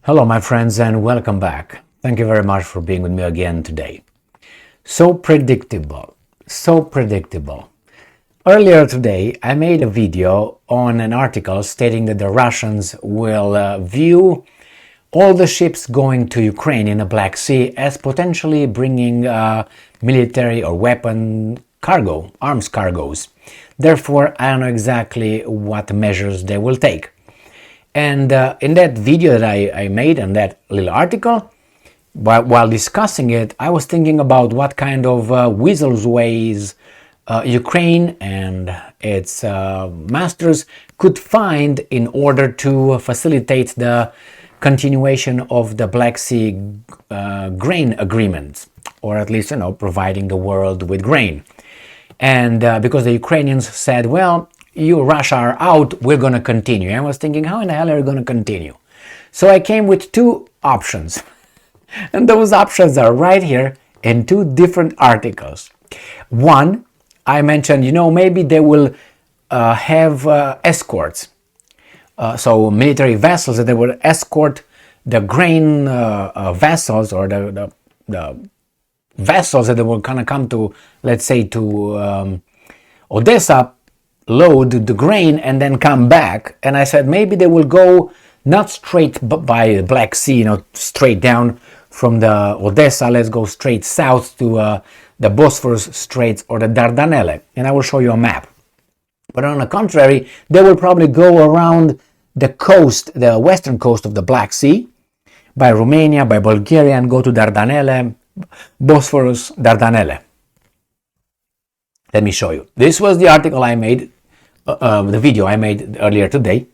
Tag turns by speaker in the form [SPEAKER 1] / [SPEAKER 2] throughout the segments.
[SPEAKER 1] Hello, my friends, and welcome back. Thank you very much for being with me again today. So predictable, so predictable. Earlier today, I made a video on an article stating that the Russians will view all the ships going to Ukraine in the Black Sea as potentially bringing military or weapon cargo, arms cargoes. Therefore, I don't know exactly what measures they will take. And in that video that I made and that little article, while discussing it, I was thinking about what kind of weasel's ways Ukraine and its masters could find in order to facilitate the continuation of the Black Sea grain agreement, or at least, providing the world with grain. And because the Ukrainians said, well, you Russia are out, we're going to continue. I was thinking, how in the hell are you going to continue? So I came with two options. And those options are right here in two different articles. One, I mentioned, maybe they will have escorts. So military vessels that they will escort the grain vessels, or the vessels that they will kind of come to, let's say, to Odessa, load the grain and then come back. And I said maybe they will go not straight by the Black Sea, straight down from the Odessa. Let's go straight south to the Bosphorus Straits or the Dardanelles, and I will show you a map. But on the contrary, they will probably go around the coast, the western coast of the Black Sea, by Romania, by Bulgaria, and go to Dardanelles, Bosphorus, Dardanelles. Let me show you. This was the article I made, the video I made earlier today,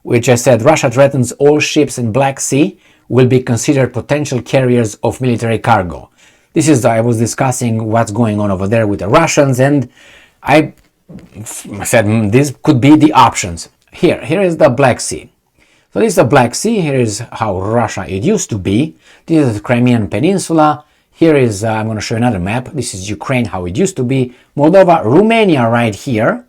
[SPEAKER 1] which I said Russia threatens all ships in Black Sea will be considered potential carriers of military cargo. This is, I was discussing what's going on over there with the Russians, and I said this could be the options. Here is the Black Sea. So this is the Black Sea. Here is how Russia it used to be. This is the Crimean Peninsula. Here is, I'm going to show you another map. This is Ukraine, how it used to be. Moldova, Romania right here.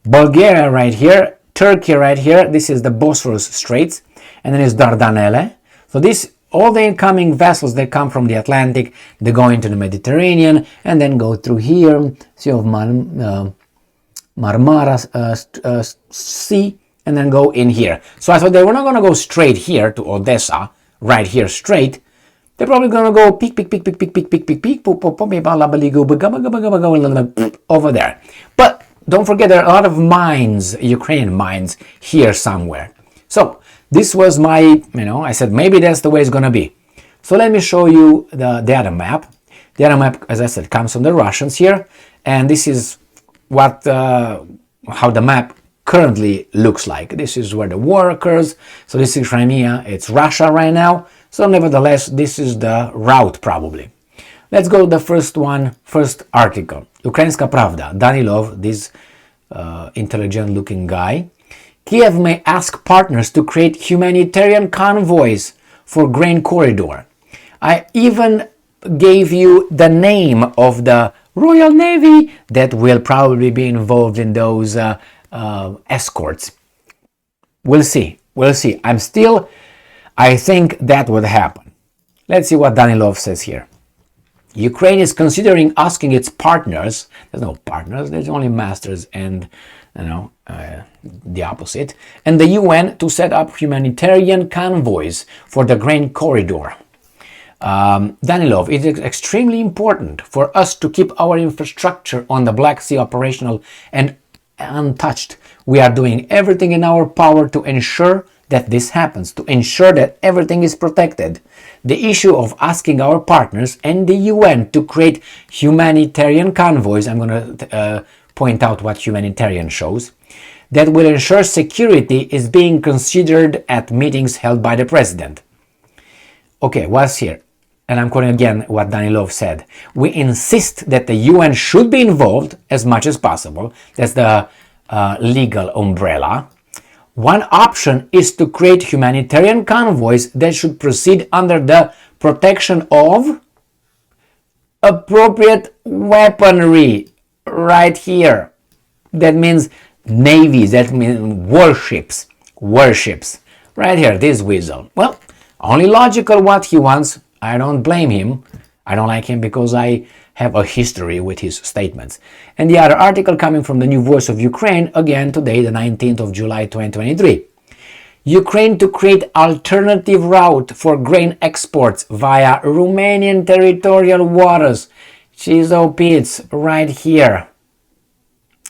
[SPEAKER 1] Bulgaria right here. Turkey right here. This is the Bosphorus Straits. And then is Dardanelles. So all the incoming vessels, they come from the Atlantic. They go into the Mediterranean and then go through here. Sea of Marmara Sea. And then go in here. So I thought they were not going to go straight here to Odessa. Right here straight. They're probably going to go peek, over there. But don't forget, there are a lot of mines, Ukrainian mines, here somewhere. So this was my, I said maybe that's the way it's going to be. So let me show you the other map. The other map, as I said, comes from the Russians here. And this is how the map currently looks like. This is where the war occurs. So this is Crimea. It's Russia right now. So nevertheless, this is the route probably. Let's go to the first article. Ukrainska Pravda. Danilov, this intelligent-looking guy. Kiev may ask partners to create humanitarian convoys for grain corridor. I even gave you the name of the Royal Navy that will probably be involved in those escorts. We'll see. I think that would happen. Let's see what Danilov says here. Ukraine is considering asking its partners, there's no partners, there's only masters and, the opposite, and the UN to set up humanitarian convoys for the grain corridor. Danilov, it is extremely important for us to keep our infrastructure on the Black Sea operational and untouched. We are doing everything in our power to ensure that this happens, to ensure that everything is protected. The issue of asking our partners and the UN to create humanitarian convoys, I'm going to point out what humanitarian shows, that will ensure security is being considered at meetings held by the president. Okay, what's here? And I'm quoting again what Danilov said. We insist that the UN should be involved as much as possible. That's the legal umbrella. One option is to create humanitarian convoys that should proceed under the protection of appropriate weaponry right here. That means navies, that means warships. Right here, this weasel. Well, only logical what he wants. I don't blame him. I don't like him because I have a history with his statements. And the other article coming from the New Voice of Ukraine, again today, the 19th of July 2023. Ukraine to create alternative route for grain exports via Romanian territorial waters. Chizo Pits, right here.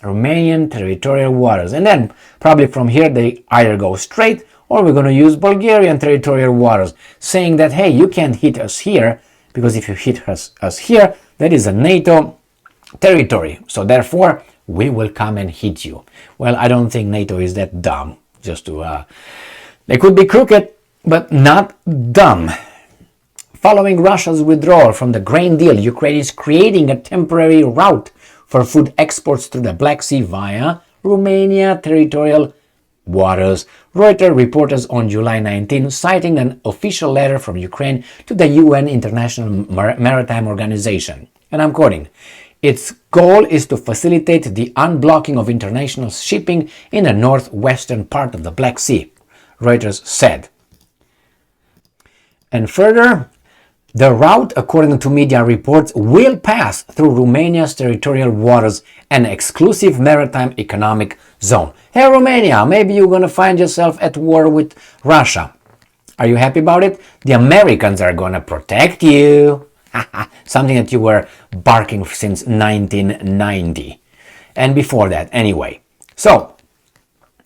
[SPEAKER 1] Romanian territorial waters. And then probably from here they either go straight or we're going to use Bulgarian territorial waters, saying that, hey, you can't hit us here because if you hit us here, that is a NATO territory. So therefore, we will come and hit you. Well, I don't think NATO is that dumb. Just to, they could be crooked, but not dumb. Following Russia's withdrawal from the grain deal, Ukraine is creating a temporary route for food exports through the Black Sea via Romania territorial waters. Reuters reported on July 19, citing an official letter from Ukraine to the UN International Maritime Organization. And I'm quoting, its goal is to facilitate the unblocking of international shipping in the northwestern part of the Black Sea, Reuters said. And further, the route, according to media reports, will pass through Romania's territorial waters, an exclusive maritime economic zone. Hey, Romania, maybe you're going to find yourself at war with Russia. Are you happy about it? The Americans are going to protect you. Something that you were barking since 1990. And before that, anyway. So,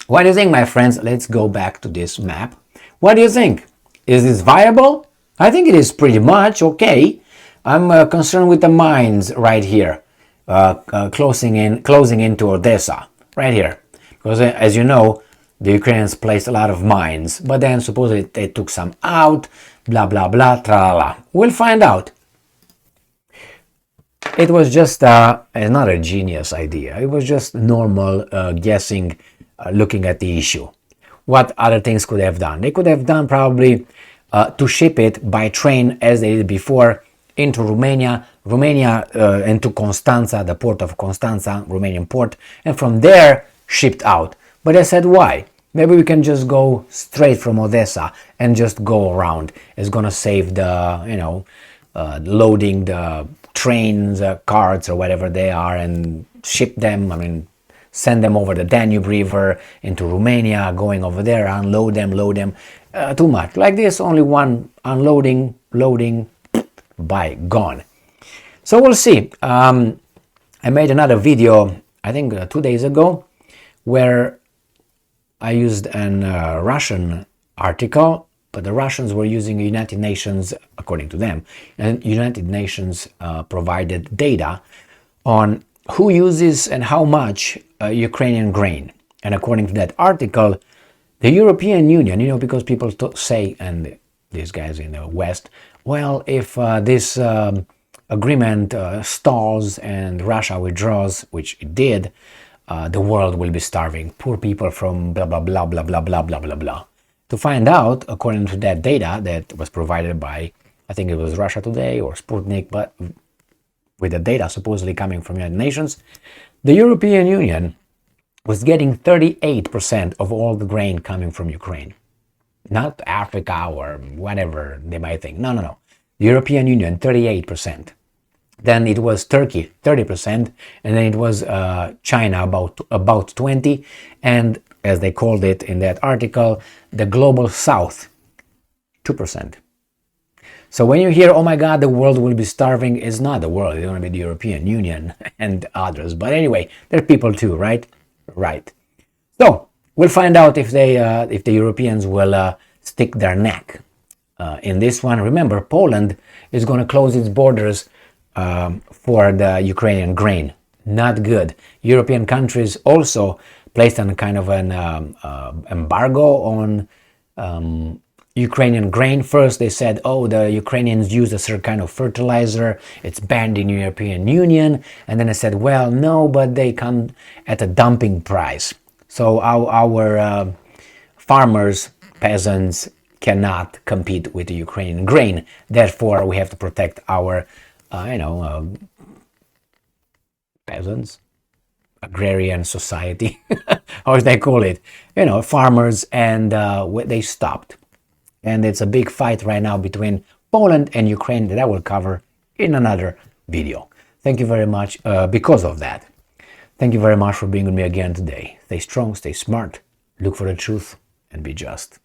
[SPEAKER 1] what do you think, my friends? Let's go back to this map. What do you think? Is this viable? I think it is pretty much okay. I'm concerned with the mines right here, closing into Odessa, right here. Because as you know, the Ukrainians placed a lot of mines, but then supposedly they took some out, blah, blah, blah, tra-la-la. We'll find out. It was just not a genius idea. It was just normal guessing, looking at the issue. What other things could they have done? They could have done probably to ship it by train as they did before into Romania, and to Constanța, the port of Constanța, Romanian port, and from there shipped out. But I said, why? Maybe we can just go straight from Odessa and just go around. It's gonna save the, loading the trains, carts, or whatever they are, and ship them. I mean, send them over the Danube River into Romania, going over there, unload them, load them. Too much. Like this, only one unloading, loading, bye, gone. So we'll see. I made another video, I think 2 days ago, where I used an Russian article, but the Russians were using United Nations, according to them, and United Nations provided data on who uses and how much Ukrainian grain. And according to that article, the European Union, because people say, and these guys in the West, well, if this agreement stalls and Russia withdraws, which it did, the world will be starving. Poor people from blah, blah, blah, blah, blah, blah, blah, blah, blah. To find out, according to that data that was provided by, I think it was Russia Today or Sputnik, but with the data supposedly coming from United Nations, the European Union was getting 38% of all the grain coming from Ukraine. Not Africa or whatever they might think. No. The European Union, 38%. Then it was Turkey, 30%. And then it was China, about 20%. And as they called it in that article, the Global South, 2%. So when you hear, oh my God, the world will be starving, it's not the world. It's going to be the European Union and others. But anyway, they're people too, right? Right. So we'll find out if the Europeans will stick their neck in this one. Remember, Poland is going to close its borders for the Ukrainian grain. Not good. European countries also placed on kind of an embargo on Ukrainian grain. First they said, oh, the Ukrainians use a certain kind of fertilizer, it's banned in the European Union. And then I said, well, no, but they come at a dumping price. So our farmers, peasants cannot compete with the Ukrainian grain. Therefore, we have to protect our, peasants. agrarian society, or they call it, farmers, and they stopped. And it's a big fight right now between Poland and Ukraine that I will cover in another video. Thank you very much because of that. Thank you very much for being with me again today. Stay strong, stay smart, look for the truth, and be just.